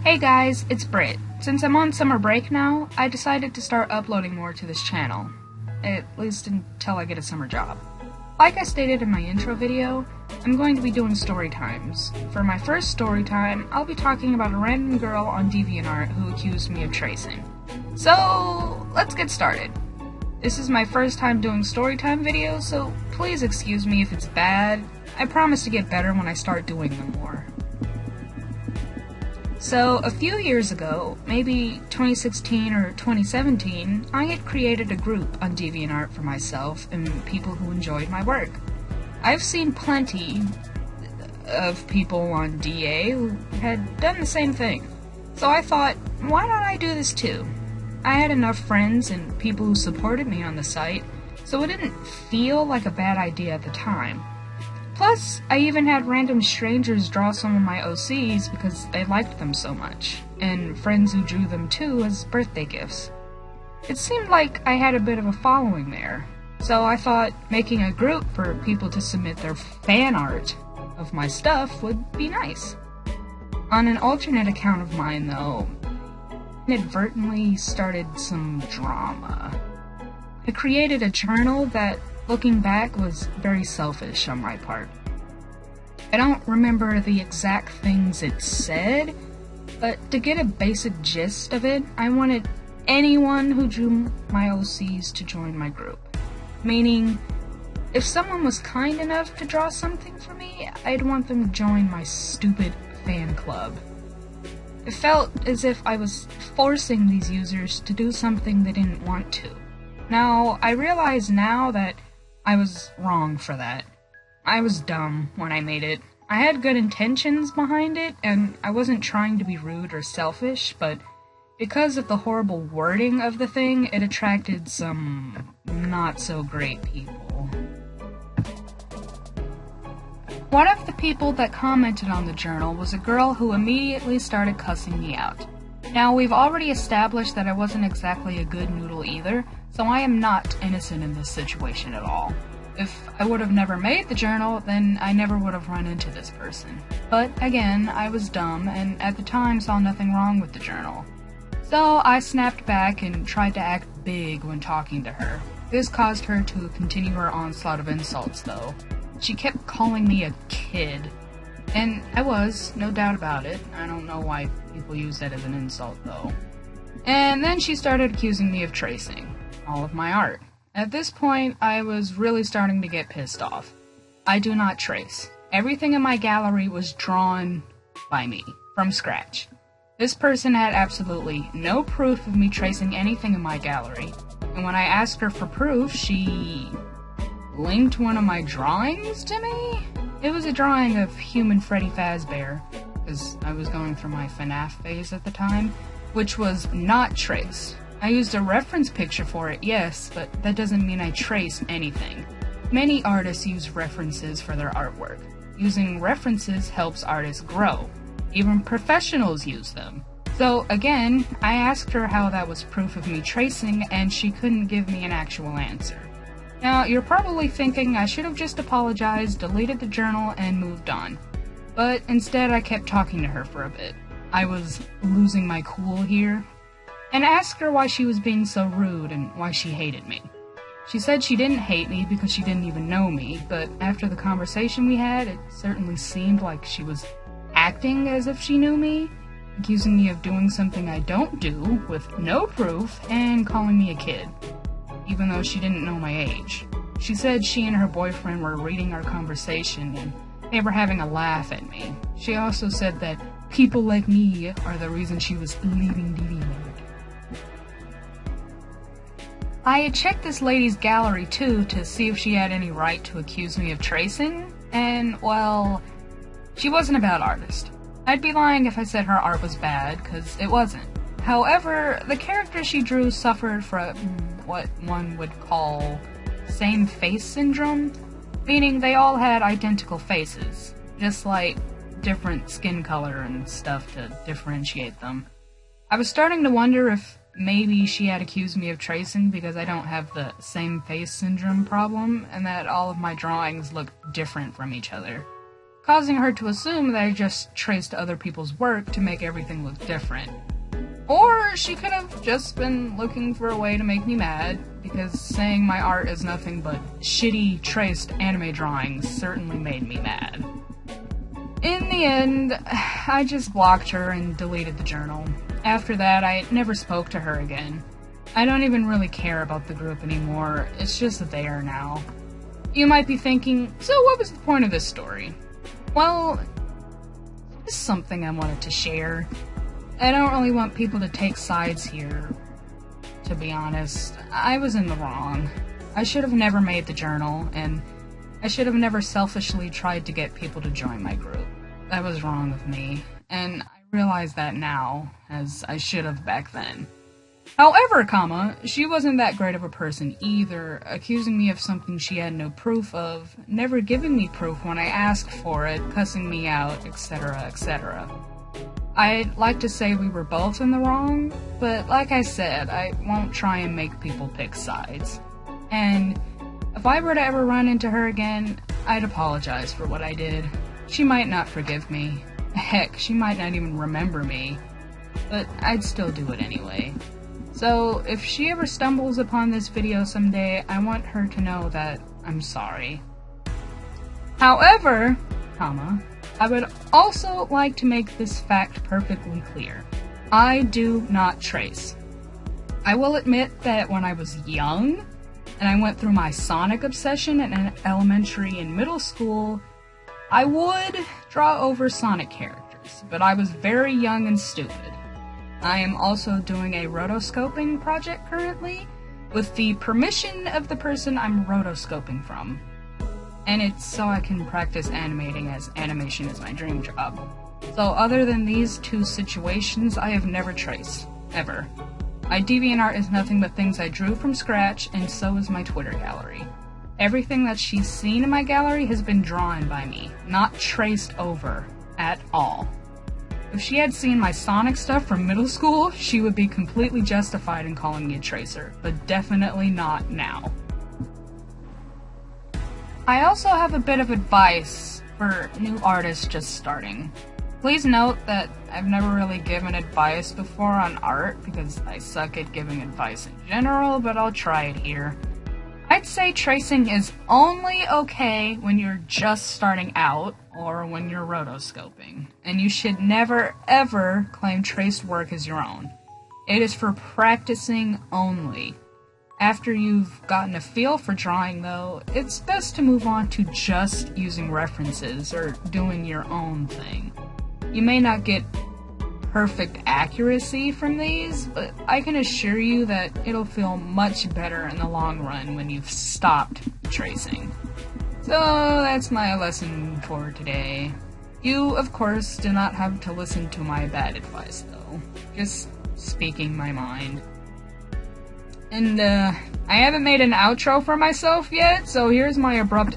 Hey guys, it's Britt. Since I'm on summer break now, I decided to start uploading more to this channel. At least until I get a summer job. Like I stated in my intro video, I'm going to be doing story times. For my first story time, I'll be talking about a random girl on DeviantArt who accused me of tracing. So, let's get started. This is my first time doing storytime videos, so please excuse me if it's bad. I promise to get better when I start doing them more. So, a few years ago, maybe 2016 or 2017, I had created a group on DeviantArt for myself and people who enjoyed my work. I've seen plenty of people on DA who had done the same thing. So I thought, why don't I do this too? I had enough friends and people who supported me on the site, so it didn't feel like a bad idea at the time. Plus, I even had random strangers draw some of my OCs because I liked them so much, and friends who drew them too as birthday gifts. It seemed like I had a bit of a following there, so I thought making a group for people to submit their fan art of my stuff would be nice. On an alternate account of mine though, I inadvertently started some drama. I created a journal that, looking back, was very selfish on my part. I don't remember the exact things it said, but to get a basic gist of it, I wanted anyone who drew my OCs to join my group. Meaning, if someone was kind enough to draw something for me, I'd want them to join my stupid fan club. It felt as if I was forcing these users to do something they didn't want to. Now, I realize now that I was wrong for that. I was dumb when I made it. I had good intentions behind it, and I wasn't trying to be rude or selfish, but because of the horrible wording of the thing, it attracted some not-so-great people. One of the people that commented on the journal was a girl who immediately started cussing me out. Now, we've already established that I wasn't exactly a good noodle either, so I am not innocent in this situation at all. If I would have never made the journal, then I never would have run into this person. But again, I was dumb, and at the time saw nothing wrong with the journal. So I snapped back and tried to act big when talking to her. This caused her to continue her onslaught of insults, though. She kept calling me a kid. And I was, no doubt about it. I don't know why people use that as an insult, though. And then she started accusing me of tracing all of my art. At this point, I was really starting to get pissed off. I do not trace. Everything in my gallery was drawn by me, from scratch. This person had absolutely no proof of me tracing anything in my gallery, and when I asked her for proof, she linked one of my drawings to me? It was a drawing of human Freddy Fazbear, because I was going through my FNAF phase at the time, which was not traced. I used a reference picture for it, yes, but that doesn't mean I traced anything. Many artists use references for their artwork. Using references helps artists grow. Even professionals use them. So again, I asked her how that was proof of me tracing, and she couldn't give me an actual answer. Now, you're probably thinking I should have just apologized, deleted the journal, and moved on. But instead I kept talking to her for a bit. I was losing my cool here, and asked her why she was being so rude and why she hated me. She said she didn't hate me because she didn't even know me, but after the conversation we had, it certainly seemed like she was acting as if she knew me, accusing me of doing something I don't do, with no proof, and calling me a kid, even though she didn't know my age. She said she and her boyfriend were reading our conversation, and they were having a laugh at me. She also said that people like me are the reason she was leaving DeviantArt. I had checked this lady's gallery too to see if she had any right to accuse me of tracing, and, well, she wasn't a bad artist. I'd be lying if I said her art was bad, because it wasn't. However, the characters she drew suffered from what one would call same face syndrome, meaning they all had identical faces, just like different skin color and stuff to differentiate them. I was starting to wonder if maybe she had accused me of tracing because I don't have the same face syndrome problem, and that all of my drawings look different from each other. causing her to assume that I just traced other people's work to make everything look different. Or she could have just been looking for a way to make me mad, because saying my art is nothing but shitty traced anime drawings certainly made me mad. In the end, I just blocked her and deleted the journal. After that, I never spoke to her again. I don't even really care about the group anymore, it's just there now. You might be thinking, so what was the point of this story? Well, it's something I wanted to share. I don't really want people to take sides here, to be honest. I was in the wrong. I should have never made the journal, and I should have never selfishly tried to get people to join my group. That was wrong of me, and I realize that now, as I should have back then. However, she wasn't that great of a person either, accusing me of something she had no proof of, never giving me proof when I asked for it, cussing me out, etc., etc. I'd like to say we were both in the wrong, but like I said, I won't try and make people pick sides. And if I were to ever run into her again, I'd apologize for what I did. She might not forgive me. Heck, she might not even remember me. But I'd still do it anyway. So, if she ever stumbles upon this video someday, I want her to know that I'm sorry. However, I would also like to make this fact perfectly clear. I do not trace. I will admit that when I was young, and I went through my Sonic obsession in elementary and middle school, I would draw over Sonic characters, but I was very young and stupid. I am also doing a rotoscoping project currently, with the permission of the person I'm rotoscoping from. And it's so I can practice animating, as animation is my dream job. So other than these two situations, I have never traced. Ever. My DeviantArt is nothing but things I drew from scratch, and so is my Twitter gallery. Everything that she's seen in my gallery has been drawn by me, not traced over at all. If she had seen my Sonic stuff from middle school, she would be completely justified in calling me a tracer, but definitely not now. I also have a bit of advice for new artists just starting. Please note that I've never really given advice before on art because I suck at giving advice in general, but I'll try it here. I'd say tracing is only okay when you're just starting out or when you're rotoscoping, and you should never ever claim traced work as your own. It is for practicing only. After you've gotten a feel for drawing, though, it's best to move on to just using references or doing your own thing. You may not get perfect accuracy from these, but I can assure you that it'll feel much better in the long run when you've stopped tracing. So that's my lesson for today. You, of course, do not have to listen to my bad advice, though. Just speaking my mind. And, I haven't made an outro for myself yet, so here's my abrupt